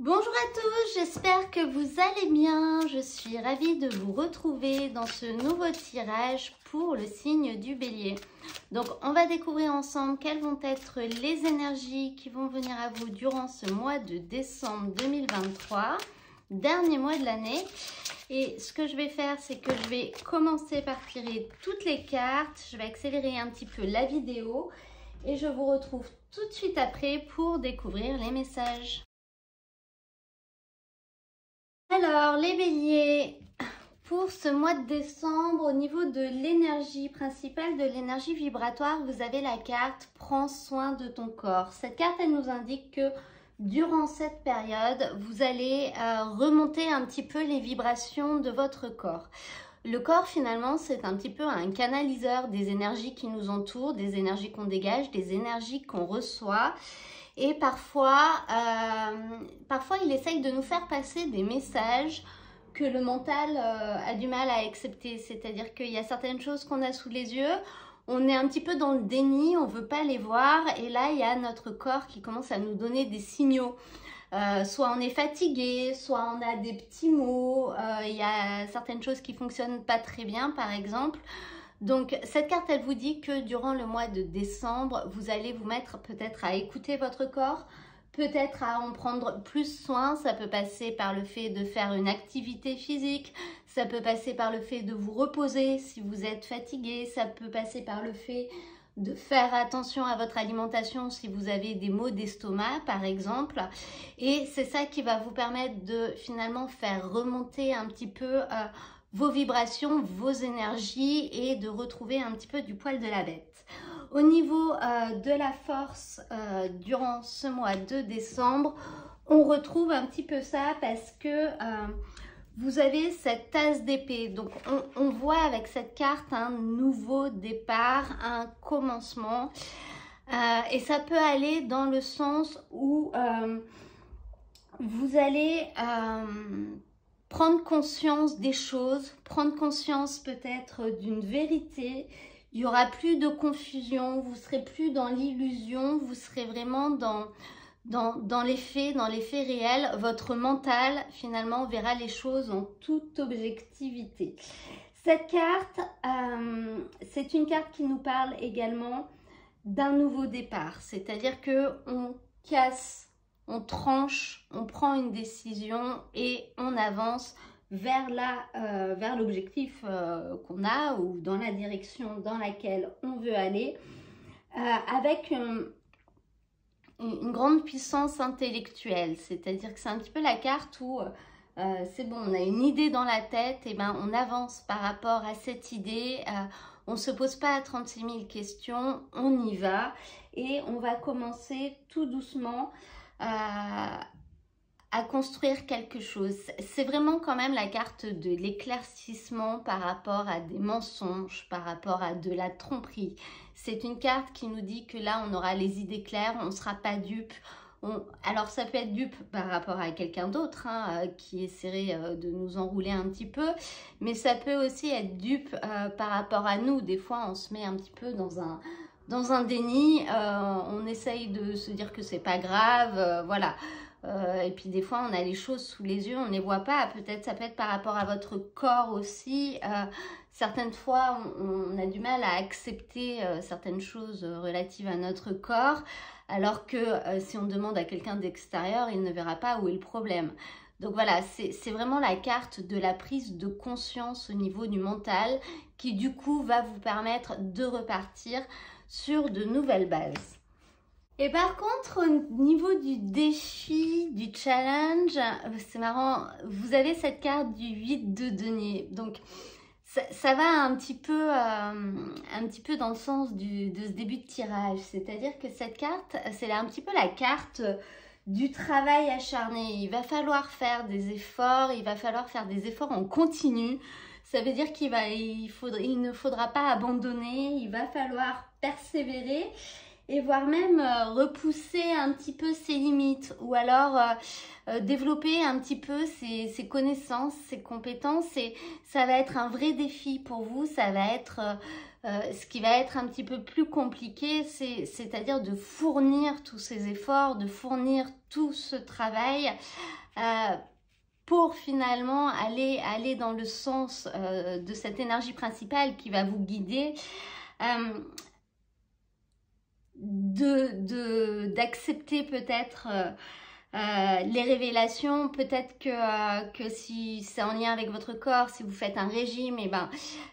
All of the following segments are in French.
Bonjour à tous, j'espère que vous allez bien. Je suis ravie de vous retrouver dans ce nouveau tirage pour le signe du Bélier. Donc, on va découvrir ensemble quelles vont être les énergies qui vont venir à vous durant ce mois de décembre 2023, dernier mois de l'année. Et ce que je vais faire, c'est que je vais commencer par tirer toutes les cartes. Je vais accélérer un petit peu la vidéo et je vous retrouve tout de suite après pour découvrir les messages. Alors, les béliers, pour ce mois de décembre, au niveau de l'énergie principale, de l'énergie vibratoire, vous avez la carte « Prends soin de ton corps ». Cette carte, elle nous indique que durant cette période, vous allez remonter un petit peu les vibrations de votre corps. Le corps, finalement, c'est un petit peu un canaliseur des énergies qui nous entourent, des énergies qu'on dégage, des énergies qu'on reçoit. Et parfois, il essaye de nous faire passer des messages que le mental a du mal à accepter. C'est-à-dire qu'il y a certaines choses qu'on a sous les yeux, on est un petit peu dans le déni, on ne veut pas les voir. Et là, il y a notre corps qui commence à nous donner des signaux. Soit on est fatigué, soit on a des petits maux. Il y a certaines choses qui ne fonctionnent pas très bien, par exemple. Donc, cette carte, elle vous dit que durant le mois de décembre, vous allez vous mettre peut-être à écouter votre corps, peut-être à en prendre plus soin. Ça peut passer par le fait de faire une activité physique, ça peut passer par le fait de vous reposer si vous êtes fatigué, ça peut passer par le fait de faire attention à votre alimentation si vous avez des maux d'estomac, par exemple. Et c'est ça qui va vous permettre de finalement faire remonter un petit peu vos vibrations, vos énergies et de retrouver un petit peu du poil de la bête. Au niveau de la force, durant ce mois de décembre, on retrouve un petit peu ça parce que vous avez cette tasse d'épée. Donc, on voit avec cette carte un nouveau départ, un commencement. Et ça peut aller dans le sens où vous allez prendre conscience des choses, prendre conscience peut-être d'une vérité. Il n'y aura plus de confusion, vous ne serez plus dans l'illusion, vous serez vraiment dans les faits réels. Votre mental, finalement, verra les choses en toute objectivité. Cette carte, c'est une carte qui nous parle également d'un nouveau départ. C'est-à-dire qu'on casse, on tranche, on prend une décision et on avance vers l'objectif qu'on a ou dans la direction dans laquelle on veut aller avec une grande puissance intellectuelle. C'est-à-dire que c'est un petit peu la carte où c'est bon, on a une idée dans la tête, et ben on avance par rapport à cette idée, on ne se pose pas 36 000 questions, on y va et on va commencer tout doucement à construire quelque chose. C'est vraiment quand même la carte de l'éclaircissement par rapport à des mensonges, par rapport à de la tromperie. C'est une carte qui nous dit que là, on aura les idées claires, on ne sera pas dupe. Alors, ça peut être dupe par rapport à quelqu'un d'autre qui essaierait de nous enrouler un petit peu, mais ça peut aussi être dupe par rapport à nous. Des fois, on se met un petit peu dans un déni, on essaye de se dire que c'est pas grave, voilà. Et puis des fois on a les choses sous les yeux, on ne les voit pas. Peut-être ça peut être par rapport à votre corps aussi. Certaines fois on a du mal à accepter certaines choses relatives à notre corps, alors que si on demande à quelqu'un d'extérieur, il ne verra pas où est le problème. Donc voilà, c'est vraiment la carte de la prise de conscience au niveau du mental qui du coup va vous permettre de repartir sur de nouvelles bases. Et par contre, au niveau du défi, du challenge, c'est marrant, vous avez cette carte du 8 de denier. Donc, ça va un petit peu dans le sens de ce début de tirage. C'est-à-dire que cette carte, c'est un petit peu la carte du travail acharné. Il va falloir faire des efforts, il va falloir faire des efforts en continu. Ça veut dire qu'il ne faudra pas abandonner, il va falloir persévérer. Et voire même repousser un petit peu ses limites ou alors développer un petit peu ses connaissances, ses compétences. Et ça va être un vrai défi pour vous, ça va être ce qui va être un petit peu plus compliqué, c'est-à-dire de fournir tous ces efforts, de fournir tout ce travail pour finalement aller dans le sens de cette énergie principale qui va vous guider, d'accepter peut-être les révélations, peut-être que si c'est en lien avec votre corps, si vous faites un régime, et ben,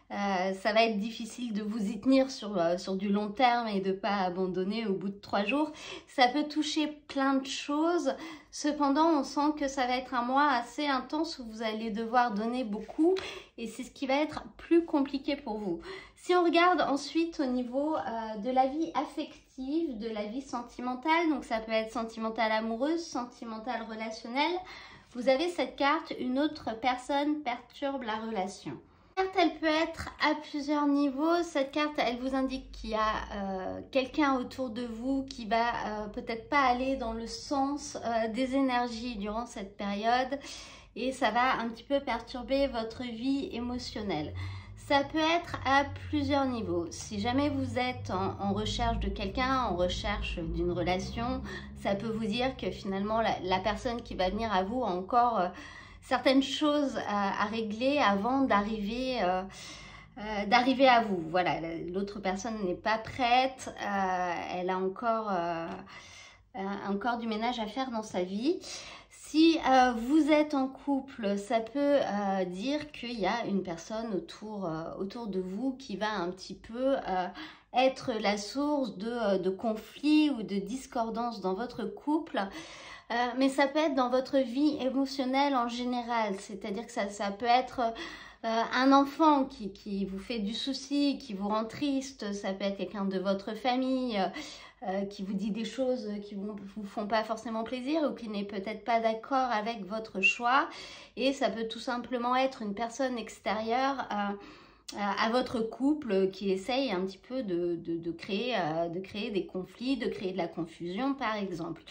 ça va être difficile de vous y tenir sur du long terme et de ne pas abandonner au bout de 3 jours. Ça peut toucher plein de choses. Cependant, on sent que ça va être un mois assez intense où vous allez devoir donner beaucoup et c'est ce qui va être plus compliqué pour vous. Si on regarde ensuite au niveau de la vie affective, de la vie sentimentale, donc ça peut être sentimentale amoureuse, sentimentale relationnelle, vous avez cette carte, une autre personne perturbe la relation. Cette carte, elle peut être à plusieurs niveaux. Cette carte, elle vous indique qu'il y a quelqu'un autour de vous qui va peut-être pas aller dans le sens des énergies durant cette période et ça va un petit peu perturber votre vie émotionnelle. Ça peut être à plusieurs niveaux. Si jamais vous êtes en recherche de quelqu'un, en recherche d'une relation, ça peut vous dire que finalement la personne qui va venir à vous a encore certaines choses à régler avant d'arriver à vous. Voilà, l'autre personne n'est pas prête, elle a encore du ménage à faire dans sa vie. Si vous êtes en couple, ça peut dire qu'il y a une personne autour de vous qui va un petit peu être la source de conflits ou de discordances dans votre couple. Mais ça peut être dans votre vie émotionnelle en général, c'est-à-dire que ça peut être un enfant qui vous fait du souci, qui vous rend triste, ça peut être quelqu'un de votre famille qui vous dit des choses qui ne vous font pas forcément plaisir ou qui n'est peut-être pas d'accord avec votre choix. Et ça peut tout simplement être une personne extérieure à votre couple qui essaye un petit peu de créer des conflits, de créer de la confusion par exemple.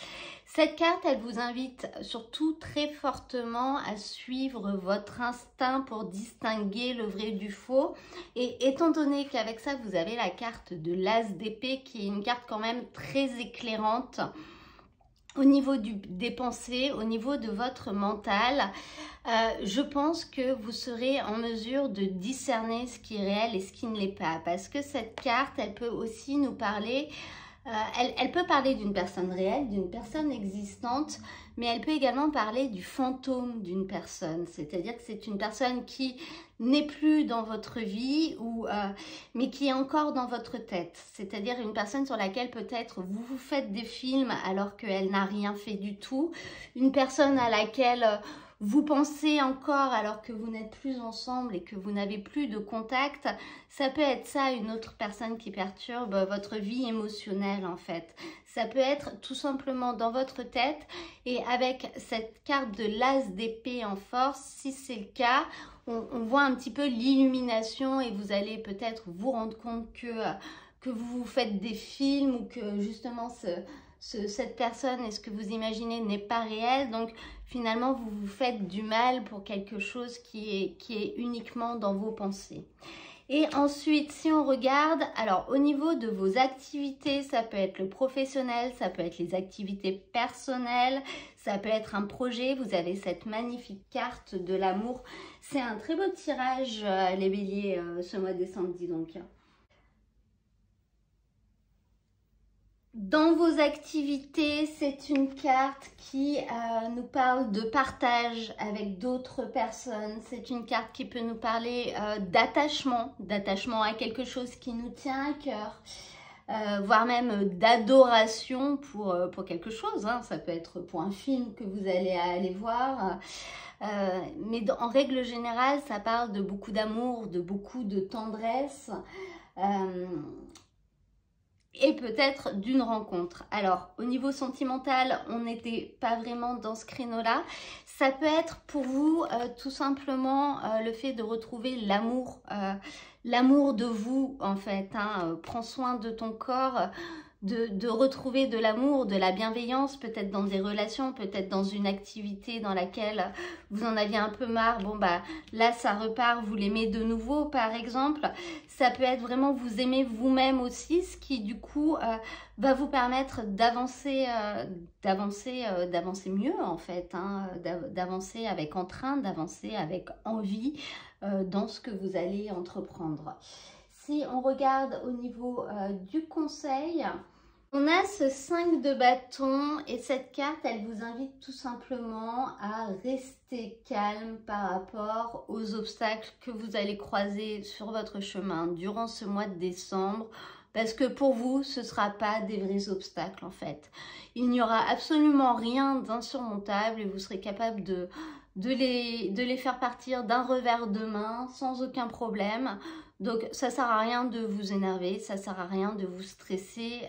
Cette carte, elle vous invite surtout très fortement à suivre votre instinct pour distinguer le vrai du faux. Et étant donné qu'avec ça, vous avez la carte de l'As d'épée qui est une carte quand même très éclairante au niveau des pensées, au niveau de votre mental, je pense que vous serez en mesure de discerner ce qui est réel et ce qui ne l'est pas. Parce que cette carte, elle peut aussi nous parler, elle peut parler d'une personne réelle, d'une personne existante, mais elle peut également parler du fantôme d'une personne. C'est-à-dire que c'est une personne qui n'est plus dans votre vie, mais qui est encore dans votre tête. C'est-à-dire une personne sur laquelle peut-être vous faites des films alors qu'elle n'a rien fait du tout. Une personne à laquelle vous pensez encore alors que vous n'êtes plus ensemble et que vous n'avez plus de contact. Ça peut être ça, une autre personne qui perturbe votre vie émotionnelle en fait. Ça peut être tout simplement dans votre tête et avec cette carte de l'As d'épée en force, si c'est le cas, on voit un petit peu l'illumination et vous allez peut-être vous rendre compte que vous faites des films ou que justement cette personne et ce que vous imaginez n'est pas réel. Donc finalement, vous vous faites du mal pour quelque chose qui est uniquement dans vos pensées. Et ensuite, si on regarde, alors au niveau de vos activités, ça peut être le professionnel, ça peut être les activités personnelles, ça peut être un projet. Vous avez cette magnifique carte de l'amour. C'est un très beau tirage, les béliers, ce mois de décembre, dis donc. Dans vos activités, c'est une carte qui nous parle de partage avec d'autres personnes. C'est une carte qui peut nous parler d'attachement à quelque chose qui nous tient à cœur, voire même d'adoration pour quelque chose. Hein. Ça peut être pour un film que vous allez aller voir. Mais en règle générale, ça parle de beaucoup d'amour, de beaucoup de tendresse. Et peut-être d'une rencontre. Alors, au niveau sentimental, on n'était pas vraiment dans ce créneau-là. Ça peut être pour vous tout simplement le fait de retrouver l'amour de vous, en fait. Hein. Prends soin de ton corps. de retrouver de l'amour, de la bienveillance, peut-être dans des relations, peut-être dans une activité dans laquelle vous en aviez un peu marre. Bon, bah là, ça repart, vous l'aimez de nouveau, par exemple. Ça peut être vraiment vous aimer vous-même aussi, ce qui, du coup, va vous permettre d'avancer mieux, en fait, hein, d'avancer avec entrain, d'avancer avec envie dans ce que vous allez entreprendre. Si on regarde au niveau du conseil, on a ce 5 de bâton et cette carte, elle vous invite tout simplement à rester calme par rapport aux obstacles que vous allez croiser sur votre chemin durant ce mois de décembre. Parce que pour vous, ce ne sera pas des vrais obstacles en fait. Il n'y aura absolument rien d'insurmontable et vous serez capable de les faire partir d'un revers de main sans aucun problème. Donc ça ne sert à rien de vous énerver, ça ne sert à rien de vous stresser.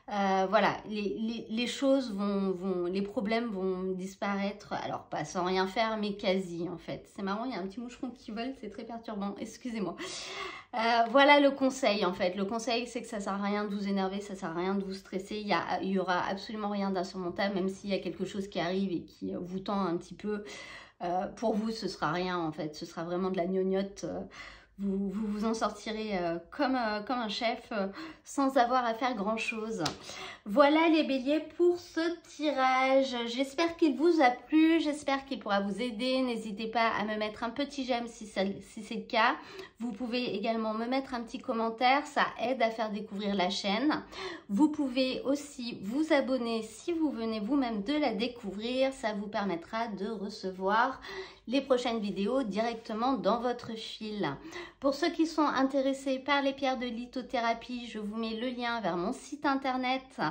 Voilà, les choses les problèmes vont disparaître, alors pas sans rien faire, mais quasi en fait. C'est marrant, il y a un petit moucheron qui vole, c'est très perturbant, excusez-moi. Voilà le conseil en fait. Le conseil, c'est que ça sert à rien de vous énerver, ça sert à rien de vous stresser. Il y aura absolument rien d'insurmontable, même s'il y a quelque chose qui arrive et qui vous tend un petit peu. Pour vous, ce sera rien en fait. Ce sera vraiment de la gnognotte. Vous en sortirez comme un chef sans avoir à faire grand chose. Voilà les béliers pour ce tirage. J'espère qu'il vous a plu, j'espère qu'il pourra vous aider. N'hésitez pas à me mettre un petit j'aime si c'est le cas. Vous pouvez également me mettre un petit commentaire, ça aide à faire découvrir la chaîne. Vous pouvez aussi vous abonner si vous venez vous-même de la découvrir. Ça vous permettra de recevoir les prochaines vidéos directement dans votre fil. Pour ceux qui sont intéressés par les pierres de lithothérapie, je vous mets le lien vers mon site internet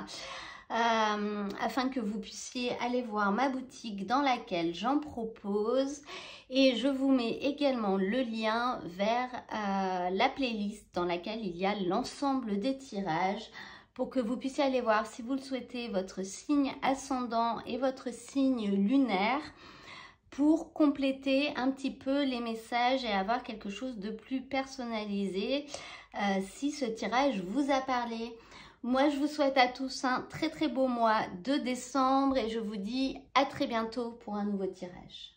afin que vous puissiez aller voir ma boutique dans laquelle j'en propose. Et je vous mets également le lien vers la playlist dans laquelle il y a l'ensemble des tirages pour que vous puissiez aller voir, si vous le souhaitez, votre signe ascendant et votre signe lunaire, pour compléter un petit peu les messages et avoir quelque chose de plus personnalisé si ce tirage vous a parlé. Moi, je vous souhaite à tous un très très beau mois de décembre et je vous dis à très bientôt pour un nouveau tirage.